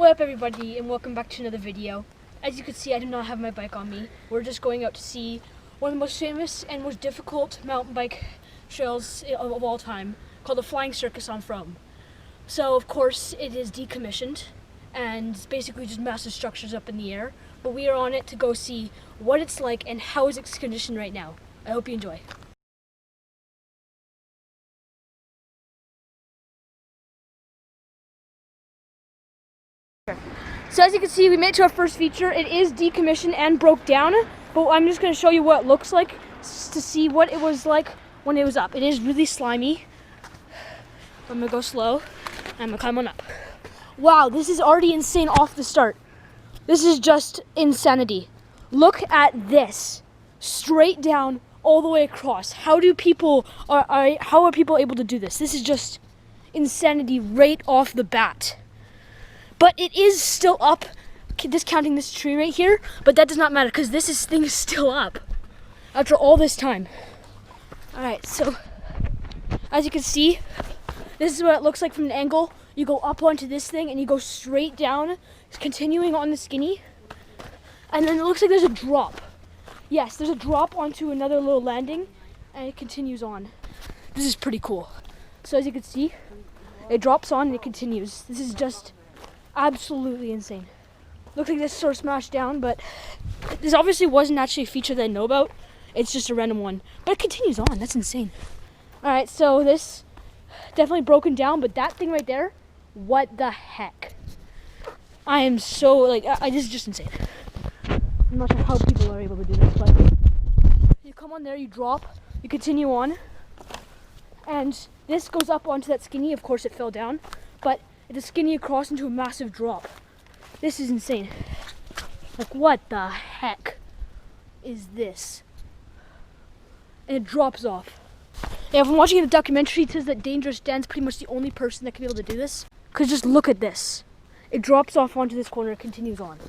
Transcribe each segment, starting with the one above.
What up everybody, and welcome back to another video. As you can see, I do not have my bike on me. We're just going out to see one of the most famous and most difficult mountain bike trails of all time, called the Flying Circus on Frome. So of course it is decommissioned and it's basically just massive structures up in the air, but we are on it to go see what it's like and how is its condition right now. I hope you enjoy. So as you can see, we made it to our first feature. It is decommissioned and broke down, but I'm just going to show you what it looks like to see what it was like when it was up. It is really slimy. I'm going to go slow. I'm going to climb on up. Wow, this is already insane off the start. This is just insanity. Look at this. Straight down all the way across. How are people able to do this? This is just insanity right off the bat. But it is still up, discounting this tree right here, but that does not matter because this thing is still up after all this time. Alright, so as you can see, this is what it looks like from an angle. You go up onto this thing and you go straight down, continuing on the skinny, and then it looks like there's a drop. Yes, there's a drop onto another little landing, and it continues on. This is pretty cool. So as you can see, it drops on and it continues. This is just absolutely insane. Looks like this sort of smashed down, but this obviously wasn't actually a feature that I know about. It's just a random one, but it continues on. That's insane. All right, so this definitely broken down, but that thing right there, what the heck? I am so like, this is just insane. I'm not sure how people are able to do this, but you come on there, you drop, you continue on, and this goes up onto that skinny. Of course, it fell down, but it's a skinny across into a massive drop. This is insane. Like, what the heck is this? And it drops off. Yeah, if I'm watching the documentary, it says that Dangerous Dan's pretty much the only person that can be able to do this. Because just look at this. It drops off onto this corner, it continues on.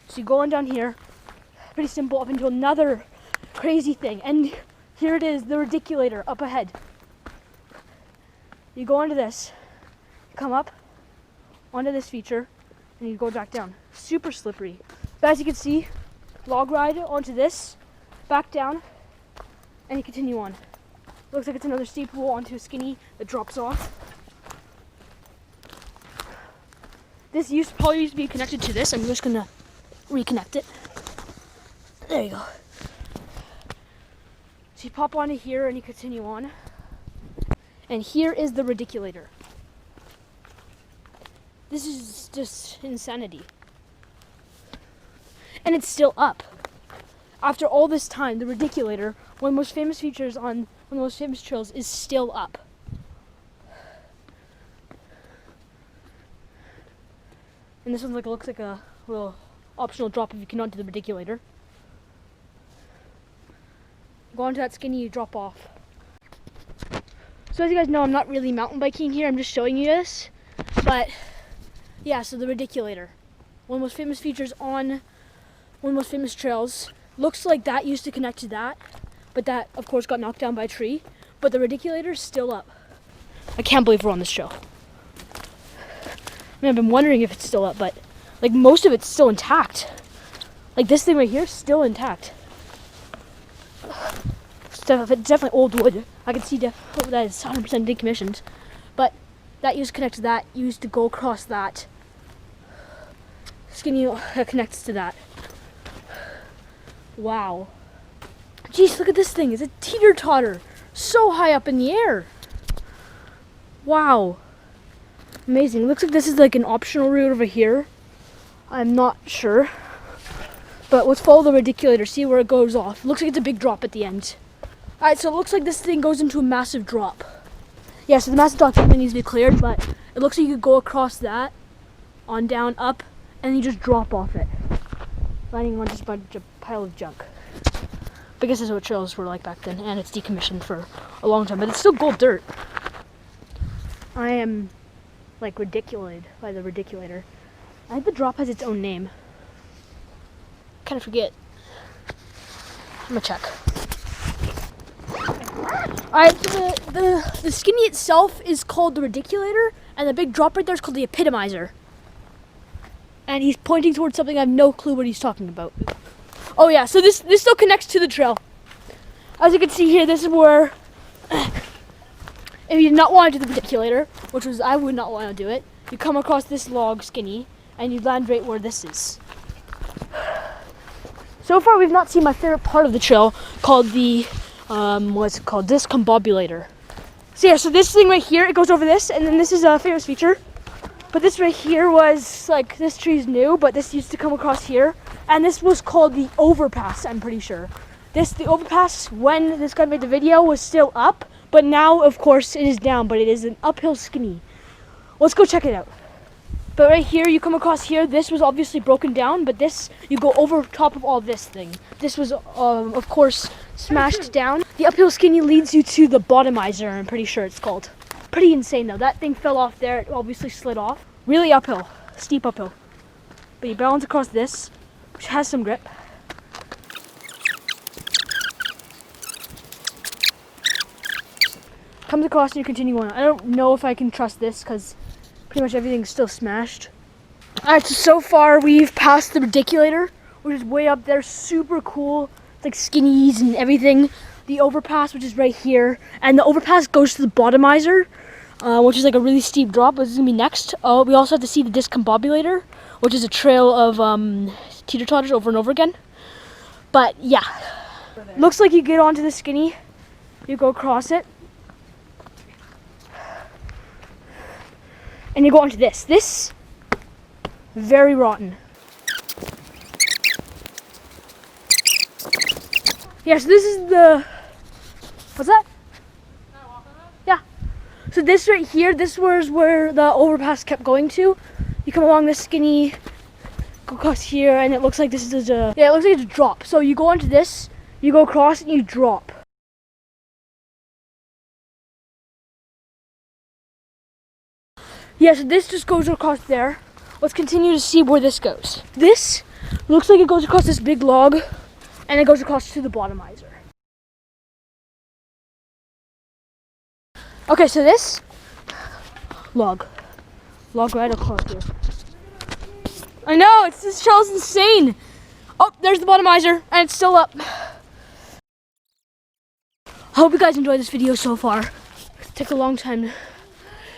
So you go on down here, pretty simple, up into another crazy thing. And here it is, the reticulator up ahead. You go onto this, come up onto this feature, and you go back down. Super slippery. But as you can see, log ride onto this, back down, and you continue on. Looks like it's another steep roll onto a skinny that drops off. This probably used to be connected to this. I'm just gonna reconnect it. There you go. So you pop onto here and you continue on. And here is the reticulator. This is just insanity. And it's still up. After all this time, the reticulator, one of the most famous features on one of the most famous trails, is still up. And this one looks like a little optional drop if you cannot do the reticulator. Go onto that skinny, you drop off. So as you guys know, I'm not really mountain biking here, I'm just showing you this. But yeah, so the reticulator, one of the most famous features on one of the most famous trails. Looks like that used to connect to that, but that of course got knocked down by a tree. But the reticulator is still up. I can't believe we're on this trail. I mean, I've been wondering if it's still up, but like most of it's still intact. Like this thing right here is still intact. It's definitely old wood. I can see that is 100% decommissioned, but that used to connect to that, used to go across that. Skinny connects to that. Wow. Jeez, look at this thing. It's a teeter-totter. So high up in the air. Wow. Amazing. Looks like this is like an optional route over here. I'm not sure. But let's follow the reticulator, see where it goes off. Looks like it's a big drop at the end. Alright, so it looks like this thing goes into a massive drop. Yeah, so the massive drop definitely needs to be cleared, but it looks like you could go across that, on down, up, and you just drop off it, landing on just a bunch of pile of junk. But I guess that's what trails were like back then, and it's decommissioned for a long time, but it's still gold dirt. I am like ridiculated by the reticulator. I think the drop has its own name. Kind of forget. I'm gonna check. Alright, so the skinny itself is called the reticulator, and the big drop right there is called the epitomizer. and he's pointing towards something. I have no clue what he's talking about. Oh yeah, so this still connects to the trail. As you can see here, this is where, if you did not want to do the pediculator, which was I would not want to do it, you come across this log skinny, and you land right where this is. So far, we've not seen my favorite part of the trail, called the, what's it called? Discombobulator. So yeah, so this thing right here, it goes over this, and then this is a famous feature. But this right here was, like, this tree's new, but this used to come across here. And this was called the overpass, I'm pretty sure. The overpass, when this guy made the video, was still up. But now, of course, it is down, but it is an uphill skinny. Let's go check it out. But right here, you come across here, this was obviously broken down, but this, you go over top of all this thing. This was, of course, smashed down. The uphill skinny leads you to the bottomizer, I'm pretty sure it's called. Pretty insane though, that thing fell off there, it obviously slid off. Really uphill, steep uphill. But you balance across this, which has some grip. Comes across and you continue on. I don't know if I can trust this because pretty much everything's still smashed. Alright, so far we've passed the pediculator, which is way up there, super cool. It's like skinnies and everything. The overpass, which is right here, and the overpass goes to the bottomizer, which is like a really steep drop, but this is gonna be next. We also have to see the discombobulator, which is a trail of teeter-totters over and over again. But yeah, looks like you get onto the skinny, you go across it, and you go onto this. This, very rotten. Yeah, so this is the, what's that? Yeah. So this right here, this was where the overpass kept going to. You come along this skinny, go across here, and it looks like this is a, yeah, it looks like it's a drop. So you go onto this, you go across, and you drop. Yeah, so this just goes across there. Let's continue to see where this goes. This looks like it goes across this big log, and it goes across to the bottomizer. Okay, so this log right across here. I know, this trail's insane. Oh, there's the bottomizer, and it's still up. I hope you guys enjoyed this video so far. It took a long time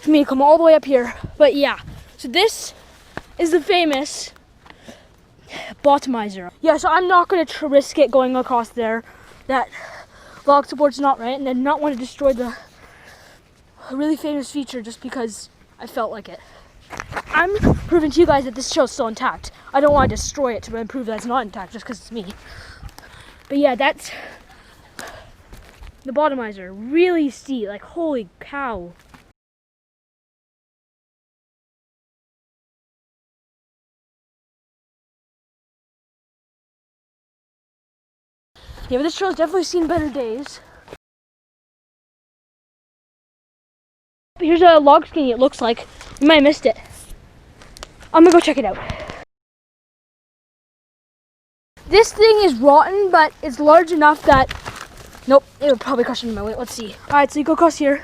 for me to come all the way up here, but yeah. So this is the famous bottomizer. Yeah, so I'm not going to risk it going across there. That log support's not right, and I did not want to destroy the really famous feature just because I felt like it. I'm proving to you guys that this trail's still intact. I don't want to destroy it to prove that it's not intact just because it's me. But yeah, that's the bottomizer. Really steep, like holy cow. Yeah, but this trail's definitely seen better days. But here's a log skinny, it looks like. You might have missed it. I'm gonna go check it out. This thing is rotten, but it's large enough that, nope, it would probably crush into my weight. Let's see. Alright, so you go across here.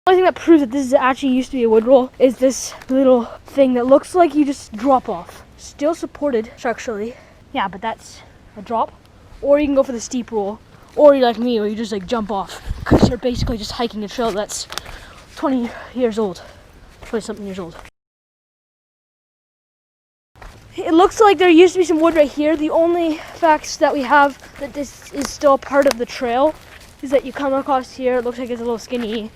The only thing that proves that this is actually used to be a wood roll is this little thing that looks like you just drop off. Still supported structurally. Yeah, but that's a drop. Or you can go for the steep roll. Or you're like me, where you just like jump off. Because you're basically just hiking a trail that's 20 years old. 20 something years old. It looks like there used to be some wood right here. The only facts that we have that this is still part of the trail is that you come across here, it looks like it's a little skinny.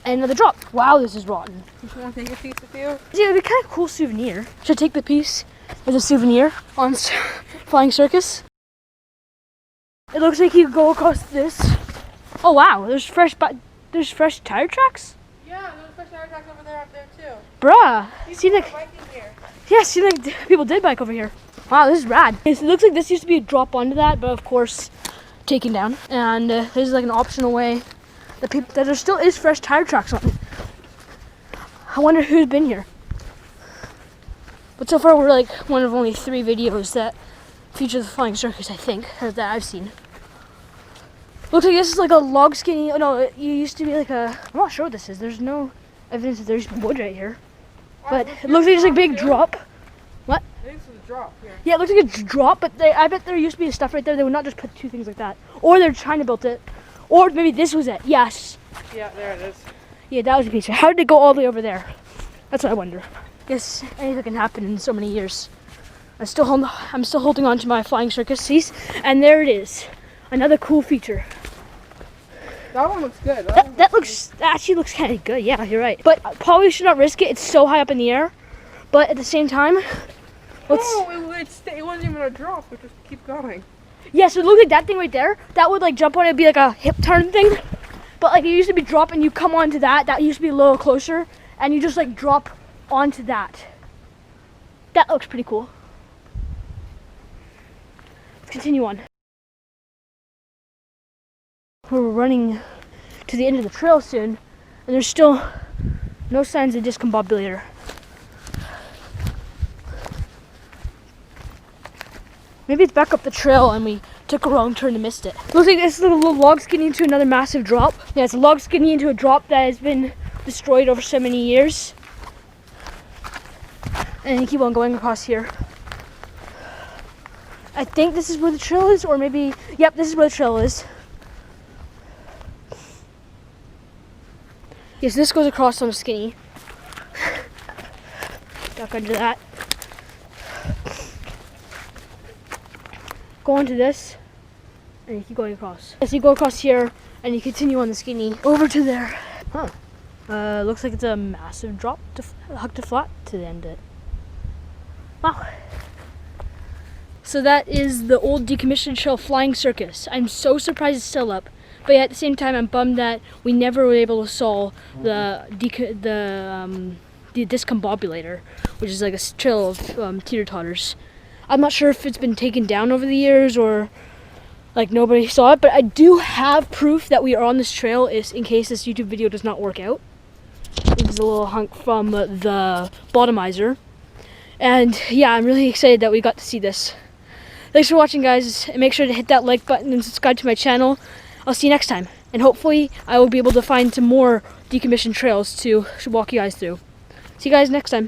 And another drop. Wow, this is rotten. You want to take a piece with you? Yeah, it would be kind of a cool souvenir. Should I take the piece as a souvenir on Flying Circus? It looks like you go across this. Oh wow, there's fresh tire tracks? Yeah, there's fresh tire tracks over there, up there too. Bruh, seems like, biking here. yeah, seems like people did bike over here. Wow, this is rad. Okay, so it looks like this used to be a drop onto that, but of course, taken down. And there's like an optional way that there still is fresh tire tracks on it. I wonder who's been here. But so far we're like one of only 3 videos that feature the Flying Circus, I think, that I've seen. Looks like this is like a log skinny. Oh no, it used to be like a. I'm not sure what this is. There's no evidence that there's wood right here. But it looks like there's a big drop. What? I think this is a drop here. Yeah, it looks like a drop, but I bet there used to be stuff right there. They would not just put two things like that. Or they're trying to build it. Or maybe this was it. Yes. Yeah, there it is. Yeah, that was a picture. How did it go all the way over there? That's what I wonder. Yes, anything can happen in so many years. I'm still holding on to my Flying Circus seats, and there it is. Another cool feature. That one looks good. That actually looks kind of good. Yeah, you're right. But probably should not risk it. It's so high up in the air. But at the same time, it wasn't even a drop. It just keep going. yeah, so it looked like that thing right there. That would like jump on it, it'd be like a hip turn thing. But like it used to be drop and you come onto that. That used to be a little closer, and you just like drop onto that. That looks pretty cool. Let's continue on. We're running to the end of the trail soon, and there's still no signs of discombobulator. Maybe it's back up the trail and we took a wrong turn and missed it. Looks like this little log skidding into another massive drop. Yeah, it's a log skidding into a drop that has been destroyed over so many years. And you keep on going across here. I think this is where the trail is, or maybe, yep, this is where the trail is. Yes, this goes across on a skinny. Duck under that. Go onto this, and you keep going across. As you go across here, and you continue on the skinny over to there. Huh. Looks like it's a massive drop to hug to flat to end it. Wow. So that is the old decommissioned trail Flying Circus. I'm so surprised it's still up. But yet at the same time, I'm bummed that we never were able to solve the discombobulator, which is like a trail of teeter-totters. I'm not sure if it's been taken down over the years or like nobody saw it, but I do have proof that we are on this trail in case this YouTube video does not work out. This is a little hunk from the bottomizer. And yeah, I'm really excited that we got to see this. Thanks for watching, guys, and make sure to hit that like button and subscribe to my channel. I'll see you next time, and hopefully I will be able to find some more decommissioned trails to walk you guys through. See you guys next time.